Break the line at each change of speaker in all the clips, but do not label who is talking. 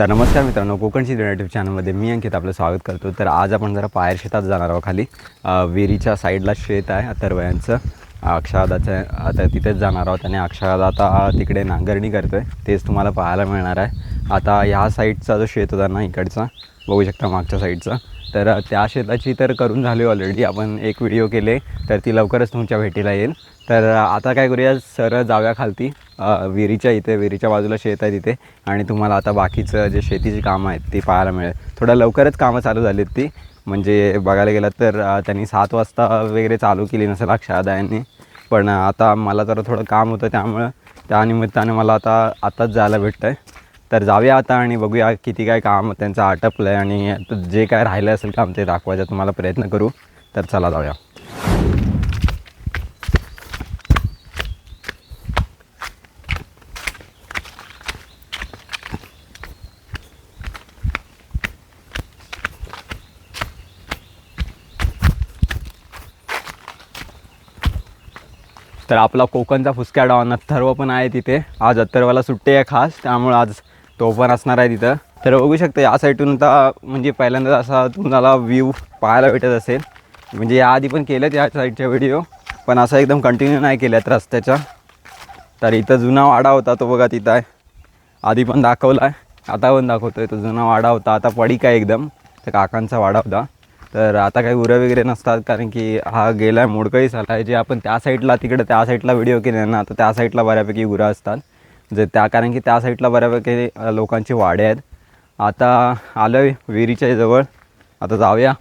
तर नमस्कार मित्रांनो, कोकणची युट्यूब चॅनलमध्ये मी अंकित आपलं स्वागत करतो. तर आज आपण जरा पायर शेतात जाणार आहोत. खाली विहिरीच्या साईडला शेत आहे अथर्वयांचं, अक्षदाचं. आता तिथेच जाणार आहोत आणि अक्षदा आता तिकडे नांगरणी करतो आहे, तेच तुम्हाला पाहायला मिळणार आहे. आता ह्या साईडचा जो शेत होता ना, इकडचा बघू शकता मागच्या साईडचा, तर त्या शेताची तर करून झाली ऑलरेडी. आपण एक व्हिडिओ केले, तर ती लवकरच तुमच्या भेटीला येईल. तर आता काय करूया, सरळ जाऊया खालती विहिरीच्या इथे. विहिरीच्या बाजूला शेत आहे तिथे, आणि तुम्हाला आता बाकीचं जे शेतीची कामं आहेत ती पाहायला मिळेल. थोडं लवकरच कामं चालू झालीत ती, म्हणजे बघायला गेलं तर त्यांनी 7 वाजता वगैरे चालू केली नसेल अक्षदा यांनी. पण आता मला जरा थोडं काम होतं, त्यामुळं त्यानिमित्ताने मला आताच जायला भेटतं आहे. तर जाऊया आता आणि बघूया किती काय काम त्यांचं आटपलं आहे, आणि जे काय राहिलं असेल काम ते दाखवायचा तुम्हाला प्रयत्न करू. तर चला जाऊया. तर आपला कोकणचा फुसक्या डॉन अथर्व पण आहे तिथे. आज अथर्वला सुट्टी आहे खास, त्यामुळे आज तो पण असणार आहे तिथं. तर बघू शकते या साईडून आता म्हणजे पहिल्यांदा असा तुम्हाला व्ह्यू पाहायला भेटत असेल. म्हणजे याआधी पण केलेत या साईडच्या व्हिडिओ, पण असा एकदम कंटिन्यू नाही केल्यात रस्त्याच्या. तर इथं जुना वाडा होता तो बघा तिथं आहे, आधी पण दाखवला आहे, आता पण दाखवतो आहे. तो जुना वाडा होता, आता पडीक आहे एकदम. त्या काकांचा वाडा होता. तर आता काही गुरं वगैरे नसतात, कारण की हा गेला आहे, मोडकळी झाला आहे. जे आपण त्या साईडला तिकडे त्या साईडला व्हिडिओ केले ना, तर त्या साईडला बऱ्यापैकी गुरं असतात. कारण की त्या साईडला बऱ्यापैकी लोकांची वाडे आहेत. आता आलो आहे विहिरीच्या जवळ, आता जाऊया.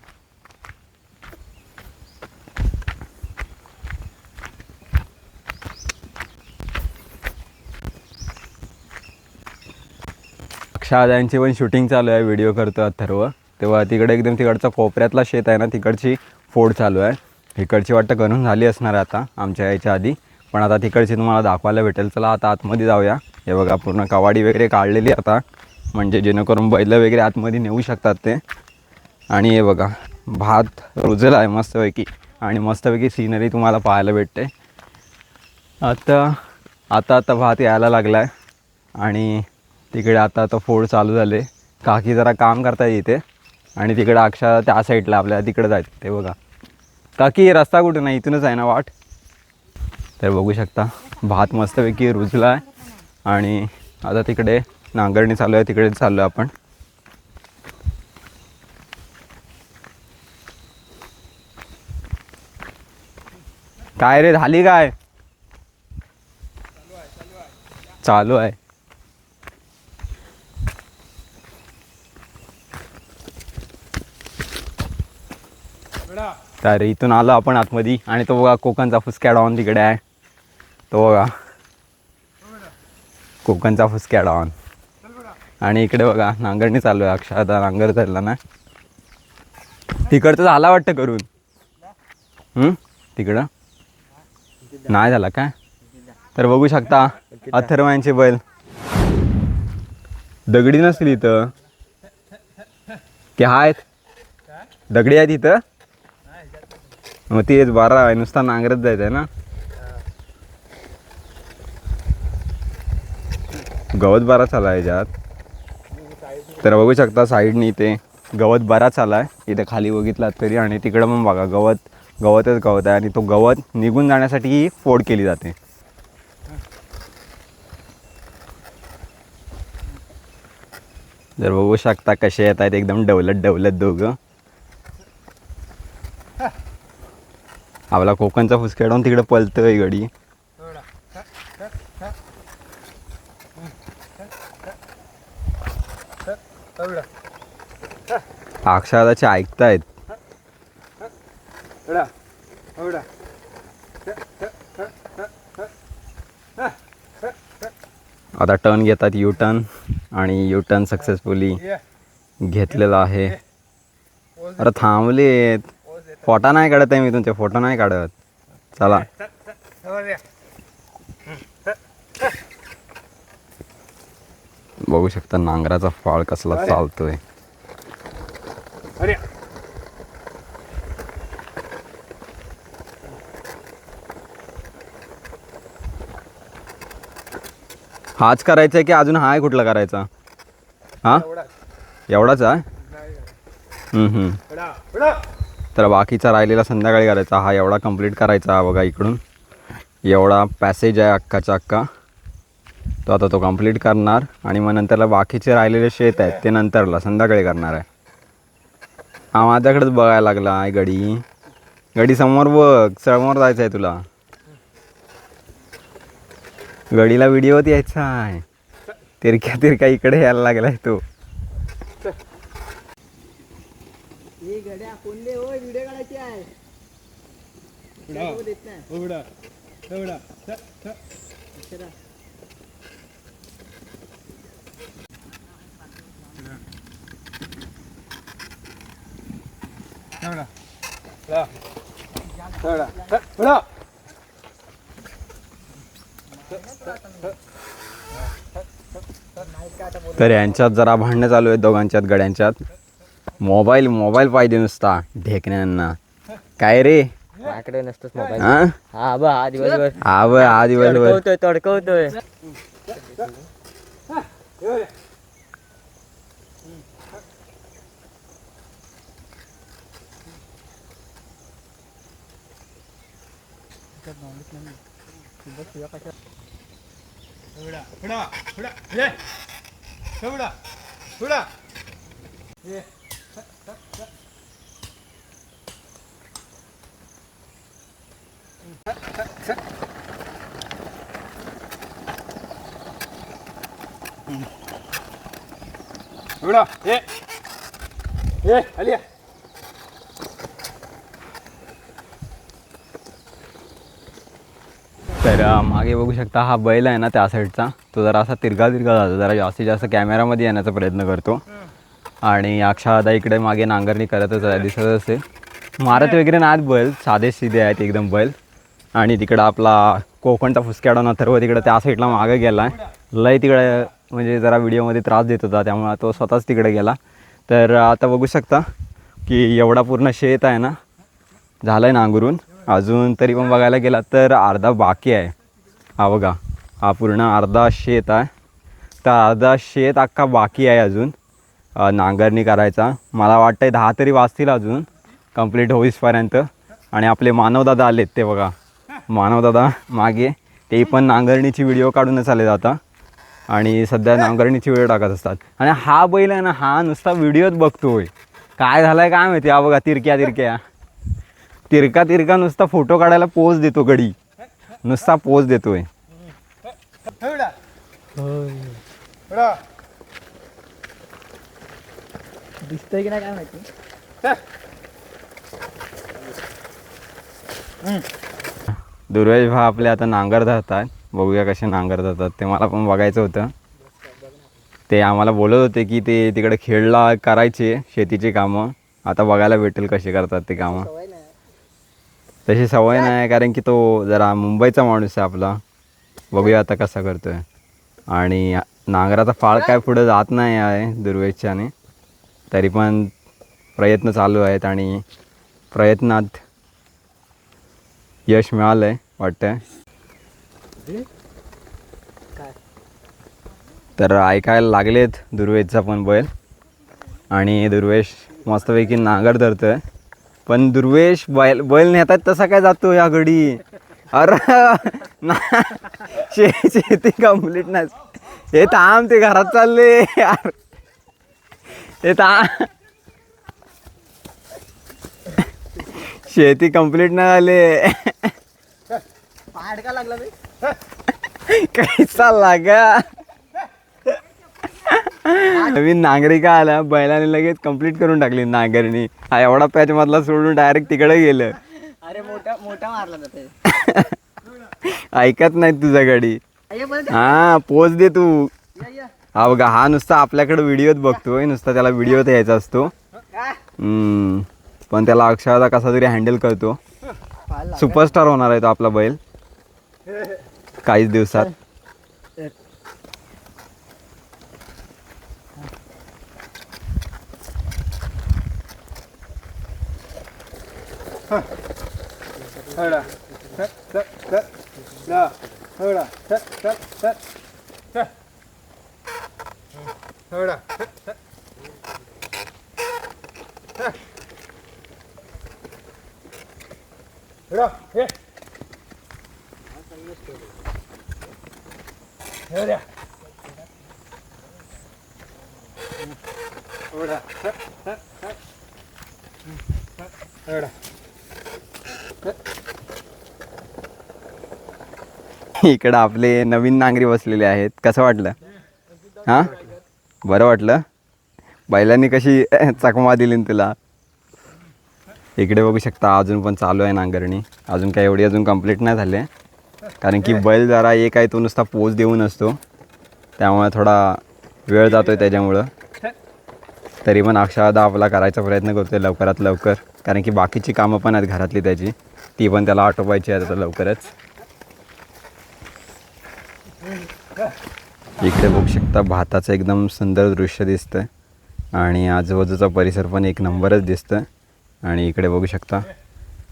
अक्षदांची पण शूटिंग चालू आहे, व्हिडिओ करतो अथर्व. तेव्हा तिकडे एकदम तिकडचा कोपऱ्यातला शेत आहे ना, तिकडची फोड चालू आहे. इकडची वाटतं करून झाली असणार आता आमच्या यायच्या आधी, पण आता तिकडची तुम्हाला दाखवायला भेटेल. चला आता आतमध्ये जाऊया. हे बघा पूर्ण कवाडी वगैरे काढलेली आता, म्हणजे जेणेकरून बैल वगैरे आतमध्ये नेऊ शकतात ते. आणि हे बघा भात रुजला आहे मस्तपैकी, आणि मस्तपैकी सीनरी तुम्हाला पाहायला भेटते. आता भात यायला लागला आहे, आणि तिकडे आता फोड चालू झाले. काकी जरा काम करता इथे, आणि तिकडे अक्षर त्या साईडला आपल्याला तिकडे जायचं. ते बघा काकी, रस्ता कुठे नाही, इथूनच आहे ना वाट. तर बघू शकता भात मस्तपैकी रुजला आहे, आणि आता तिकडे नांगरणी चालू आहे, तिकडे चाललो आहे आपण. काय रे, झाली काय? चालू आहे. तर इथून आलो आपण आतमध्ये, आणि तो बघा कोकणचा फुसक्या डॉन तिकडे आहे. तो बघा कोकणचा फुसक्या डॉन. आणि इकडे बघा नांगरणी चालू आहे. अक्षदा नांगर धरला ना, तिकडचं झाला वाटतं करून. तिकडं नाही झाला काय? तर बघू शकता अथर्वांचे बैल दगडी नसतील इथं, की आहेत दगडी आहेत इथं. मग तेच बारा आहे, नुसता नांगरत जायचं आहे ना. गवत बरा चालू आहे याच्यात. तर बघू शकता साईडनी इथे गवत बरा चालू आहे. इथे खाली बघितलात तरी, आणि तिकडं पण बघा गवतच गवत आहे, आणि तो गवत निघून जाण्यासाठी ही फोड केली जाते. जर बघू शकता कसे येत आहेत, एकदम डवलत दोघं. आपला कोकणचा फुसकेडून तिकडे पलतोय गडी. अक्षदाचे ऐकतायत. आता टर्न घेतात, यू टर्न, आणि यू टर्न सक्सेसफुली घेतलेला आहे. अरे थांबलेत, फोटो नाही काढत आहे मी तुमचे, फोटो नाही काढत. चला बघू शकता नांगराचा फाळ कसला चालतोय. हाच करायचा आहे की अजून हाय कुठला करायचा? हां एवढाच आहे. तर बाकीचा राहिलेला संध्याकाळी करायचा. हा एवढा कंप्लीट करायचा. हा बघा इकडून एवढा पॅसेज आहे अख्खाचा अख्खा, तो आता तो कंप्लीट करणार आणि मग नंतरला बाकीचे राहिलेले शेत आहेत ते नंतरला संध्याकाळी करणार आहे. हा माझ्याकडेच बघायला लागला आहे गडी. गडी समोर बघ, समोर जायचं आहे तुला. गडीला व्हिडिओत यायचा आहे. तिरक्या तिरक्या इकडे यायला लागलाय तो. तर यांच्यात जरा भांडणं चालू आहेत दोघांच्यात गड्यांच्यात. मोबाईल मोबाईल पाहिजे नुसता ढेकण्यांना. काय रे
माझ्याकडे नसतोच मोबाईल.
हा
हा बा हा दिवसभर
हा दिवसभर
तडकवतोय.
तर मागे बघू शकता हा बैल आहे ना त्या साईडचा, तो जरा असा तिरगा जातो. जरा जास्तीत जास्त कॅमेरामध्ये येण्याचा प्रयत्न करतो. आणि अक्षादा इकडे मागे नांगरणी करतच आहे, दिसत असेल. मारत वगैरे नाहीत बैल, साधे सीधे आहेत एकदम बैल. आणि तिकडं आपला कोकणचा फुसक्याडा अथर्व तिकडं त्या साईडला मागे गेला आहे. लय तिकडे म्हणजे जरा व्हिडिओमध्ये त्रास देत होता, त्यामुळे तो स्वतःच तिकडे गेला. तर आता बघू शकता की एवढा पूर्ण शेत आहे ना झालं आहे नांगरून. अजून तरी पण बघायला गेला तर अर्धा बाकी आहे. हा बघा, हा पूर्ण अर्धा शेत आहे. तर अर्धा शेत अख्खा बाकी आहे अजून नांगरणी करायचा. मला वाटतं आहे 10 तरी वाजतील अजून कंप्लीट होईसपर्यंत. आणि आपले मानवदादा आलेत ते बघा, मानवदादा मागे, ते पण नांगरणीची व्हिडिओ काढूनच आले जाता आणि सध्या नांगरणीची व्हिडिओ टाकत असतात. आणि हा बैल आहे ना, हा नुसता व्हिडिओच बघतोय. काय झालं आहे काय माहिती. हा बघा तिरका नुसता फोटो काढायला पोज देतो. गडी नुसता पोज देतोय.
दिसतंय की नाही काय माहिती.
दुर्वेश भा आपले आता नांगर धरतात. बघूया कसे नांगर धरतात ते, मला पण बघायचं होतं. ते आम्हाला बोलत होते की ते तिकडे खेळला करायचे शेतीची कामं. आता बघायला भेटेल कसे करतात ते कामं. तशी सवय नाही, कारण की तो जरा मुंबईचा माणूस आहे आपला. बघूया आता कसा करतोय. आणि नांगराचा फाळ काय पुढे जात नाही आहे दुर्वेशच्याने, तरी पण प्रयत्न चालू आहेत आणि प्रयत्नात यश मिळालं आहे वाटतं. तर ऐकायला लागलेत दुर्वेशचा पण बैल. आणि दुर्वेश मस्तपैकी नांगर धरतोय. पण दुर्वेश बैल नेतात तसा काय जातो या घडी. अरे शेती कंप्लीट नाही. हे थांब, ते घरात चालले यार. हे थांब, शेती कंप्लीट नाही झाले.
लागला
कैसा लागा. नवीन नांगरिका आला, बैलाने लगेच कंप्लीट करून टाकली नांगरणी. हा एवढा पॅच मधला सोडून डायरेक्ट तिकडे गेलं.
अरे मोठा मारला जाते.
ऐकत नाही तुझा गाडी. हा पोच दे तू. हा बघा, हा नुसता आपल्याकडे व्हिडिओत बघतोय, नुसता त्याला व्हिडिओत यायचा असतो. पण त्याला अक्षरशः कसा तरी हँडल करतो. सुपरस्टार होणार आहे तो आपला बैल काहीच दिवसात. इकडं आपले नवीन नांगरी बसलेले आहेत. कसं वाटलं? हां, बरं वाटलं? बैलांनी कशी चकमा दिली न तुला. इकडे बघू शकता अजून पण चालू आहे नांगरणी. अजून काही एवढी अजून कंप्लीट नाही झाले, कारण की बैल जरा एक आहे तो नुसता पोच देऊन असतो, त्यामुळे थोडा वेळ जातो आहे त्याच्यामुळं. तरी पण अक्षादा आपला करायचा प्रयत्न करतो आहे लवकरात लवकर, कारण की बाकीची कामं पण आहेत घरातली त्याची, ती पण त्याला आटोपायची आहेत आता लवकरच. इकडे बघू शकता भाताचं एकदम सुंदर दृश्य दिसतं आणि आजूबाजूचा परिसर पण एक नंबरच दिसतं. आणि इकडे बघू शकता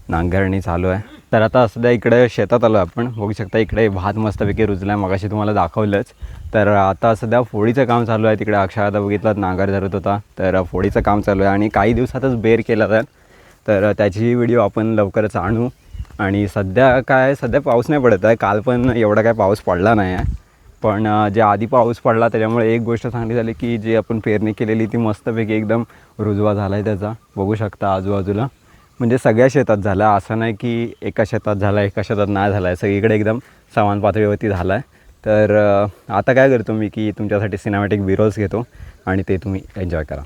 नांगरणी चालू आहे. तर आता सध्या इकडे शेतात आलो आपण. बघू शकता इकडे भात मस्तपैकी रुजला आहे, मगाशी तुम्हाला दाखवलंच. तर आता सध्या फोडीचं काम चालू आहे. तिकडे अक्षादा बघितलं नांगर धरत होता, तर फोडीचं काम चालू आहे आणि काही दिवसातच बेर केला जाईल, तर त्याची व्हिडिओ आपण लवकरच आणू. आणि सध्या पाऊस नाही पडत आहे. काल पण एवढा काय पाऊस पडला नाही आहे, पण जे आधी पाऊस पडला त्याच्यामुळे एक गोष्ट चांगली झाली की जी आपण पेरणी केलेली ती मस्तपैकी एकदम रुजवा झाला आहे त्याचा. बघू शकता आजूबाजूला, म्हणजे सगळ्या शेतात झाला, असं नाही की एका शेतात झाला एका शेतात नाही झाला आहे, सगळीकडे एकदम समान पातळीवरती झाला आहे. तर आता काय करतो मी की तुमच्यासाठी सिनेमॅटिक व्हिडिओज घेतो आणि ते तुम्ही एन्जॉय करा.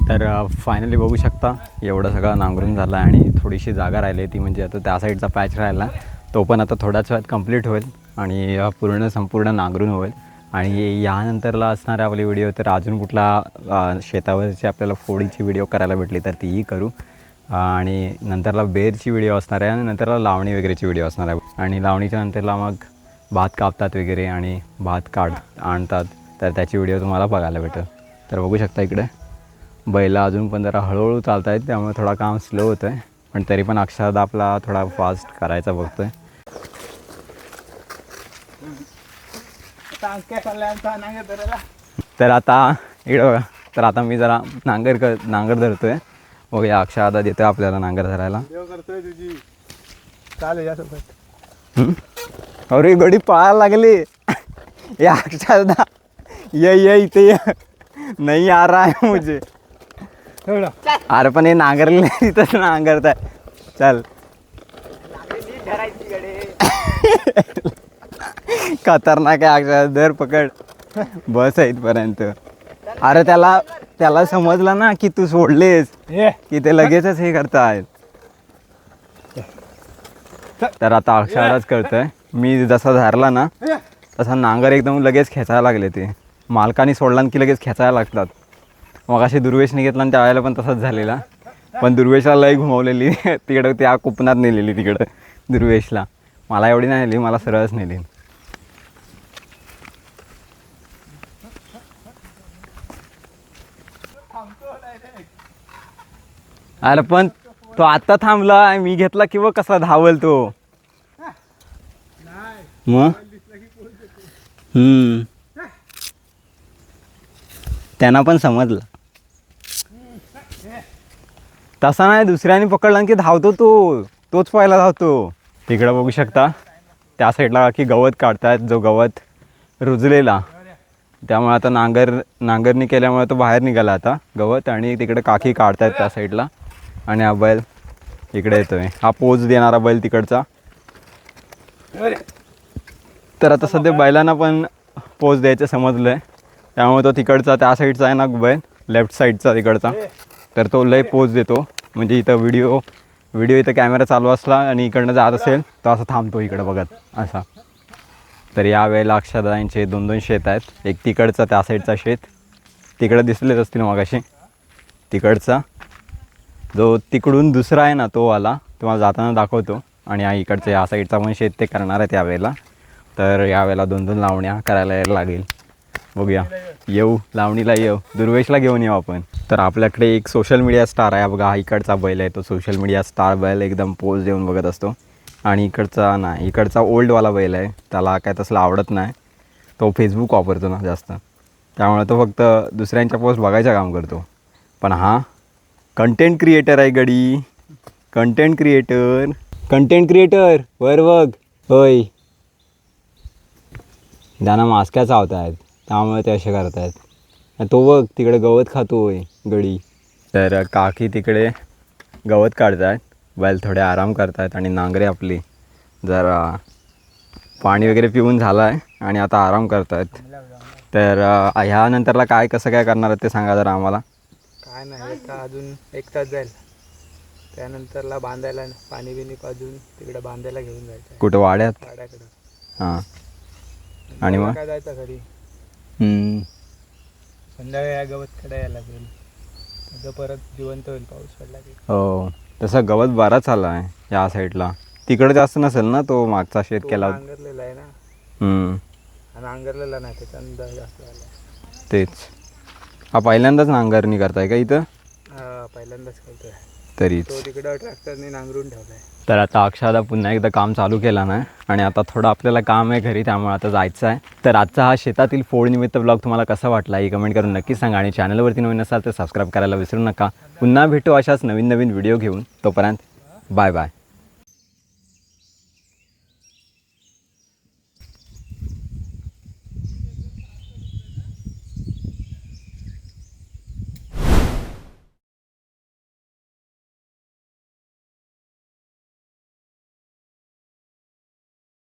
तर फायनली बघू शकता एवढं सगळं नांगरून झालं आहे आणि थोडीशी जागा राहिली आहे, ती म्हणजे आता त्या साईडचा पॅच राहिला, तो पण आता थोड्याच वेळात कंप्लीट होईल आणि संपूर्ण नांगरून होईल. आणि यानंतरला असणारे आपले व्हिडिओ तर अजून कुठला शेतावरची आपल्याला फोडीची व्हिडिओ करायला भेटली तर तीही करू. आणि नंतरला बेरची व्हिडिओ असणार आहे आणि नंतरला लावणी वगैरेची व्हिडिओ असणार आहे. आणि लावणीच्या नंतरला मग भात कापतात वगैरे आणि भात आणतात, तर त्याची व्हिडिओ तुम्हाला बघायला भेटेल. तर बघू शकता इकडे बैला अजून पण जरा हळूहळू चालत आहेत, त्यामुळे थोडा काम स्लो होतं आहे, पण तरी पण अक्षरात आपला थोडा फास्ट करायचा बघतो आहे. तर आता इकडे बघा, तर आता मी जरा नांगर धरतो आहे. बघूया अक्षरात देतो आहे आपल्याला नांगर धरायला. अरे गडी पळायला लागली या अक्षरात, ये इथे ये, नाही आ रहा है मुझे. अरे पण हे नांगरले तिथंच नांगरत आहे. चल खतरनाक आहे अक्षर, दर पकड बस आहे इथपर्यंत. अरे त्याला समजलं ना की तू सोडलेस की ते लगेचच हे करतायत. तर आता अक्षरच करतोय मी, जसा धरला ना तसा नांगर एकदम लगेच खेचायला लागले. ते मालकाने सोडला की लगेच खेचायला लागतात. मग अशी दुर्वेशने घेतला आणि त्यावेळेला पण तसंच झालेला, पण दुर्वेशला लई घुमवलेली तिकडं, त्या कुपनात नेलेली तिकडं दुर्वेशला. मला एवढी नाही नेली, मला सरळच नेली. अरे पण तो आता थांबला, मी घेतला किंवा कसा धावल तो. मग त्यांना पण समजलं. तसा नाही, दुसऱ्याने पकडला की धावतो तोच पहिला धावतो. तिकडं बघू शकता त्या साईडला की गवत काढतात, जो गवत रुजलेला त्यामुळे आता नांगरणी केल्यामुळे तो बाहेर निघाला आता गवत, आणि तिकडे काकी काढतायत त्या साईडला, आणि हा बैल इकडे येतोय, हा पोज देणारा बैल तिकडचा. तर आता सध्या बैलांना पण पोज द्यायचं समजलं आहे, त्यामुळे तो तिकडचा त्या साईडचा आहे ना बैल, लेफ्ट साईडचा तिकडचा, तर तो लय पोज देतो. म्हणजे इथं व्हिडिओ इथं कॅमेरा चालू असला आणि इकडनं जात असेल तर असं थांबतो इकडं बघत असा. तर यावेळेला अक्षदांचे 2-2 शेत आहेत. एक तिकडचा त्या साईडचा शेत, तिकडं दिसलेच असतील मगाशी, तिकडचा जो तिकडून दुसरा आहे ना तो आला, तुम्हाला जाताना दाखवतो. आणि हा इकडचं या साईडचा पण शेत ते करणार आहेत यावेळेला. तर यावेळेला 2-2 लावण्या करायला यायला लागेल. बघूया, येऊ लावणीला, येऊ दुर्वेशला घेऊन येऊ आपण. तर आपल्याकडे एक सोशल मीडिया स्टार आहे बघा, हा इकडचा बैल आहे, तो सोशल मीडिया स्टार बैल एकदम पोज देऊन बघत असतो. आणि इकडचा नाही, इकडचा ओल्डवाला बैल आहे, त्याला काय तसलं आवडत नाही, तो फेसबुक वापरतो ना जास्त, त्यामुळे तो फक्त दुसऱ्यांच्या पोस्ट बघायचं काम करतो. पण हा कंटेंट क्रिएटर आहे गडी, कंटेंट क्रिएटर वर बघ. होय, त्यांना मास्क्या चावत आहेत त्यामुळे ते असे करत आहेत. तो बघ तिकडे गवत खातोय गडी. तर काकी तिकडे गवत काढत आहेत, बैल थोडे आराम करत आहेत, आणि नांगरे आपली जरा पाणी वगैरे पिऊन झालं आहे आणि आता आराम करत आहेत. तर ह्यानंतरला काय कसं काय करणार आहे ते सांगा जरा आम्हाला.
काय नाही, अजून 1 तास जाईल, त्यानंतरला बांधायला पाणी बिनी पाजून तिकडे बांधायला घेऊन जायचं
कुठं वाड्यात?
गाड्याकडं.
हां, आणि मग
काय जायचं घरी, संध्याकाळी या गवतकडे यायला लागेल, आता परत जिवंत होईल पाऊस पडला की.
हो, तसं गवत बराच आला आहे या साईडला, तिकडे जास्त नसेल ना, तो मागचा शेत केला.
नांगरलेला आहे ना, नांगरलेला नाही त्याच्यानंतर जास्त आला.
तेच, हा पहिल्यांदाच नांगरणी करताय का इथं?
पहिल्यांदाच करतोय.
तरीच
तो तिकडं ट्रॅक्टरने नांगरून ठेवलाय.
तर आता अक्षदा पुन्हा एकदा काम चालू केलं नाही, आणि आता थोडं आपल्याला काम आहे घरी, त्यामुळे आता जायचं आहे. तर आजचा हा शेतातील फोडनिमित्त ब्लॉग तुम्हाला कसा वाटला ही कमेंट करून नक्की सांगा, आणि चॅनलवरती नवीन असाल तर सबस्क्राईब करायला विसरू नका. पुन्हा भेटू अशाच नवीन व्हिडिओ घेऊन, तोपर्यंत बाय बाय.